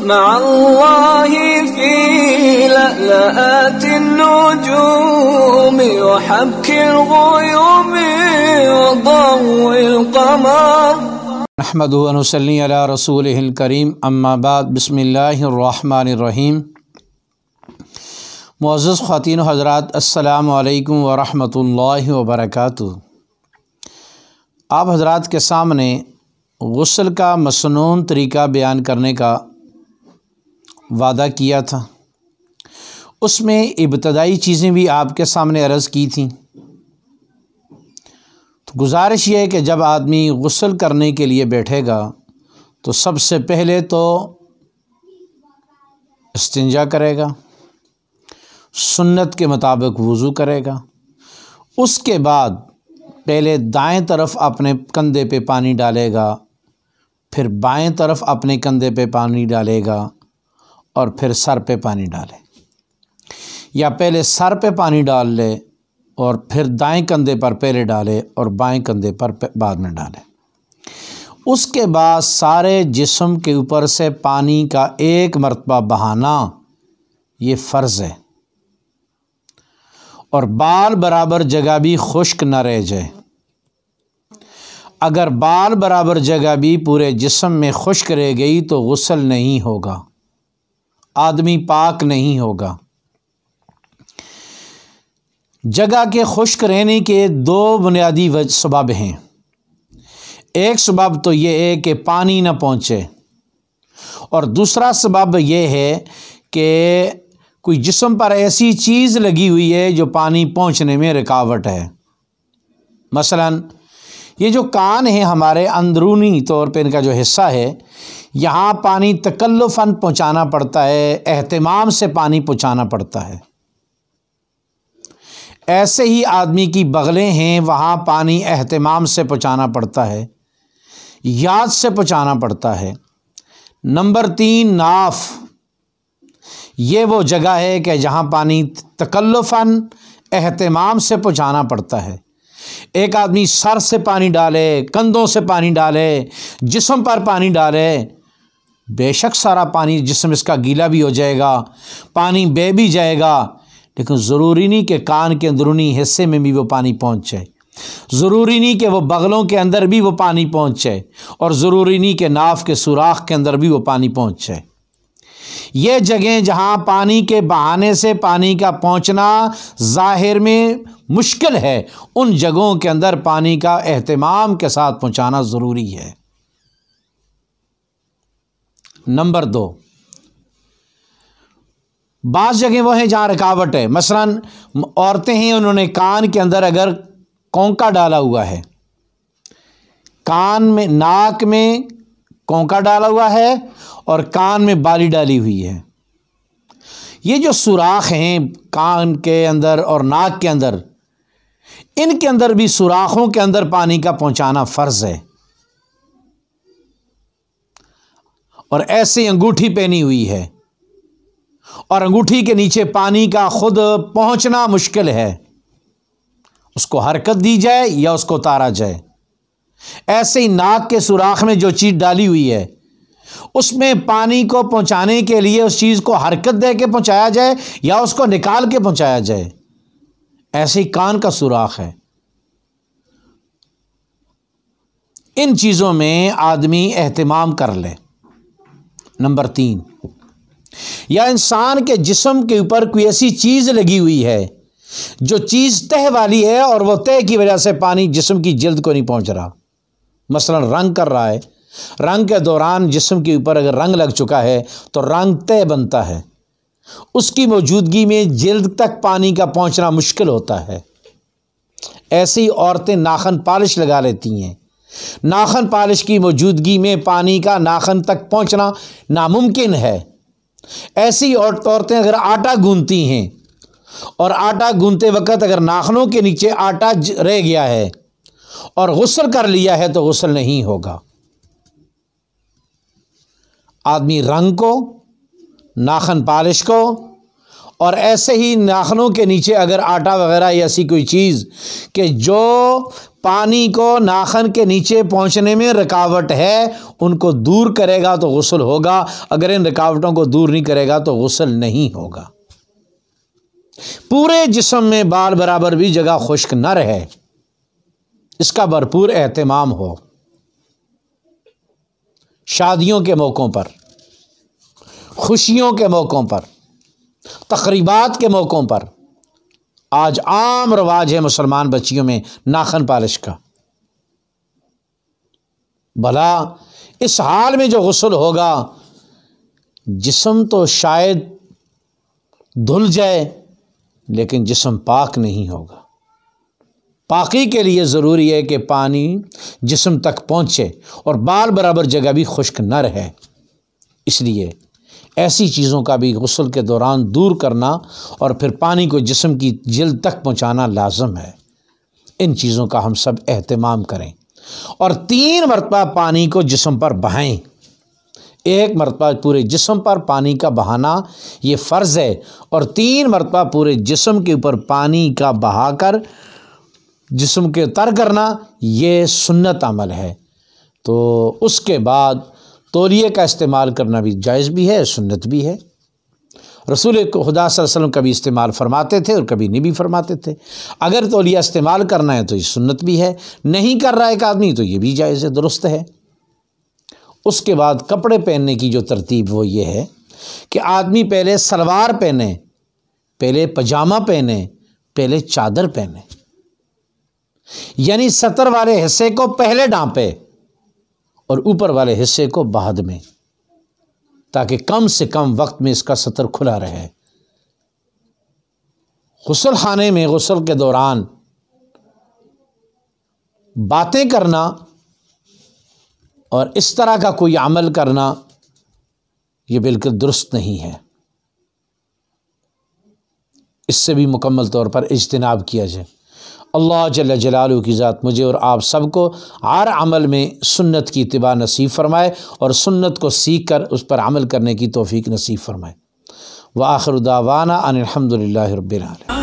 مع الله في لألآت النجوم وحبك الغيوم وضوء القمر نحمدہ و نصلی علی رسولہ الکریم اما بعد بسم اللہ الرحمن الرحیم۔ معزز خواتین و حضرات، السلام علیکم ورحمۃ اللہ وبرکاتہ۔ آپ حضرات کے سامنے غسل کا مسنون طریقہ بیان کرنے کا وعدہ کیا تھا، اس میں ابتدائی چیزیں بھی آپ کے سامنے عرض کی تھیں۔ تو گزارش یہ ہے کہ جب آدمی غسل کرنے کے لیے بیٹھے گا تو سب سے پہلے تو استنجا کرے گا، سنت کے مطابق وضو کرے گا، اس کے بعد پہلے دائیں طرف اپنے کندھے پہ پانی ڈالے گا، پھر بائیں طرف اپنے کندھے پہ پانی ڈالے گا اور پھر سر پہ پانی ڈالے، یا پہلے سر پہ پانی ڈال لے اور پھر دائیں کندھے پر پہلے ڈالے اور بائیں کندھے پر بعد میں ڈالے۔ اس کے بعد سارے جسم کے اوپر سے پانی کا ایک مرتبہ بہانا یہ فرض ہے، اور بال برابر جگہ بھی خشک نہ رہ جائے۔ اگر بال برابر جگہ بھی پورے جسم میں خشک رہ گئی تو غسل نہیں ہوگا، آدمی پاک نہیں ہوگا۔ جگہ کے خشک رہنے کے دو بنیادی سبب ہیں۔ ایک سبب تو یہ ہے کہ پانی نہ پہنچے، اور دوسرا سبب یہ ہے کہ کوئی جسم پر ایسی چیز لگی ہوئی ہے جو پانی پہنچنے میں رکاوٹ ہے۔ مثلا یہ جو کان ہیں ہمارے، اندرونی طور پہ ان کا جو حصہ ہے، یہاں پانی تکلفاً پہنچانا پڑتا ہے، اہتمام سے پانی پہنچانا پڑتا ہے۔ ایسے ہی آدمی کی بغلیں ہیں، وہاں پانی اہتمام سے پہنچانا پڑتا ہے، یاد سے پہنچانا پڑتا ہے۔ نمبر 3، ناف، یہ وہ جگہ ہے کہ جہاں پانی تکلفاً اہتمام سے پہنچانا پڑتا ہے۔ ایک آدمی سر سے پانی ڈالے، کندھوں سے پانی ڈالے، جسم پر پانی ڈالے، بے شک سارا پانی جسم اس کا گیلا بھی ہو جائے گا، پانی بہہ بھی جائے گا، لیکن ضروری نہیں کہ کان کے اندرونی حصے میں بھی وہ پانی پہنچ جائے، ضروری نہیں کہ وہ بغلوں کے اندر بھی وہ پانی پہنچ جائے، اور ضروری نہیں کہ ناف کے سوراخ کے اندر بھی وہ پانی پہنچ جائے۔ یہ جگہیں جہاں پانی کے بہانے سے پانی کا پہنچنا ظاہر میں مشکل ہے، ان جگہوں کے اندر پانی کا اہتمام کے ساتھ پہنچانا ضروری ہے۔ نمبر 2، بعض جگہیں وہ ہیں جہاں رکاوٹ ہے۔ مثلا عورتیں ہیں، انہوں نے کان کے اندر اگر کونکا ڈالا ہوا ہے، کان میں، ناک میں کونکا ڈالا ہوا ہے اور کان میں بالی ڈالی ہوئی ہے، یہ جو سوراخ ہیں کان کے اندر اور ناک کے اندر، ان کے اندر بھی سوراخوں کے اندر پانی کا پہنچانا فرض ہے۔ اور ایسے انگوٹھی پہنی ہوئی ہے اور انگوٹھی کے نیچے پانی کا خود پہنچنا مشکل ہے، اس کو حرکت دی جائے یا اس کو اتارا جائے۔ ایسے ہی ناک کے سوراخ میں جو چیز ڈالی ہوئی ہے، اس میں پانی کو پہنچانے کے لیے اس چیز کو حرکت دے کے پہنچایا جائے یا اس کو نکال کے پہنچایا جائے۔ ایسے ہی کان کا سوراخ ہے۔ ان چیزوں میں آدمی اہتمام کر لے۔ نمبر 3، یا انسان کے جسم کے اوپر کوئی ایسی چیز لگی ہوئی ہے جو چیز تہ والی ہے اور وہ تہ کی وجہ سے پانی جسم کی جلد کو نہیں پہنچ رہا۔ مثلا رنگ کر رہا ہے، رنگ کے دوران جسم کے اوپر اگر رنگ لگ چکا ہے تو رنگ تہ بنتا ہے، اس کی موجودگی میں جلد تک پانی کا پہنچنا مشکل ہوتا ہے۔ ایسی عورتیں ناخن پالش لگا لیتی ہیں، ناخن پالش کی موجودگی میں پانی کا ناخن تک پہنچنا ناممکن ہے۔ ایسی عورتیں اگر آٹا گوندتی ہیں اور آٹا گوندتے وقت اگر ناخنوں کے نیچے آٹا رہ گیا ہے اور غسل کر لیا ہے تو غسل نہیں ہوگا۔ آدمی رنگ کو، ناخن پالش کو اور ایسے ہی ناخنوں کے نیچے اگر آٹا وغیرہ یا ایسی کوئی چیز کہ جو پانی کو ناخن کے نیچے پہنچنے میں رکاوٹ ہے، ان کو دور کرے گا تو غسل ہوگا، اگر ان رکاوٹوں کو دور نہیں کرے گا تو غسل نہیں ہوگا۔ پورے جسم میں بال برابر بھی جگہ خشک نہ رہے، اس کا بھرپور اہتمام ہو۔ شادیوں کے موقعوں پر، خوشیوں کے موقعوں پر، تقریبات کے موقعوں پر آج عام رواج ہے مسلمان بچیوں میں ناخن پالش کا۔ بھلا اس حال میں جو غسل ہوگا، جسم تو شاید دھل جائے لیکن جسم پاک نہیں ہوگا۔ پاکی کے لیے ضروری ہے کہ پانی جسم تک پہنچے اور بال برابر جگہ بھی خشک نہ رہے، اس لیے ایسی چیزوں کا بھی غسل کے دوران دور کرنا اور پھر پانی کو جسم کی جلد تک پہنچانا لازم ہے۔ ان چیزوں کا ہم سب اہتمام کریں اور 3 مرتبہ پانی کو جسم پر بہائیں۔ 1 مرتبہ پورے جسم پر پانی کا بہانا یہ فرض ہے، اور 3 مرتبہ پورے جسم کے اوپر پانی کا بہا کر جسم کے تر کرنا یہ سنت عمل ہے۔ تو اس کے بعد تولیے کا استعمال کرنا بھی جائز بھی ہے، سنت بھی ہے۔ رسول خدا صلی اللہ علیہ وسلم کبھی استعمال فرماتے تھے اور کبھی نہیں بھی فرماتے تھے۔ اگر تولیہ استعمال کرنا ہے تو یہ سنت بھی ہے، نہیں کر رہا ایک آدمی تو یہ بھی جائز ہے، درست ہے۔ اس کے بعد کپڑے پہننے کی جو ترتیب وہ یہ ہے کہ آدمی پہلے سلوار پہنے، پہلے پاجامہ پہنے، پہلے چادر پہنے، یعنی سطر والے حصے کو پہلے ڈھانپے اور اوپر والے حصے کو بعد میں، تاکہ کم سے کم وقت میں اس کا سطر کھلا رہے۔ غسل خانے میں غسل کے دوران باتیں کرنا اور اس طرح کا کوئی عمل کرنا یہ بالکل درست نہیں ہے، اس سے بھی مکمل طور پر اجتناب کیا جائے۔ اللہ جل جلالہ کی ذات مجھے اور آپ سب کو ہر عمل میں سنت کی اتباع نصیب فرمائے اور سنت کو سیکھ کر اس پر عمل کرنے کی توفیق نصیب فرمائے۔ وآخر دعوانا ان الحمد للہ رب العالمین۔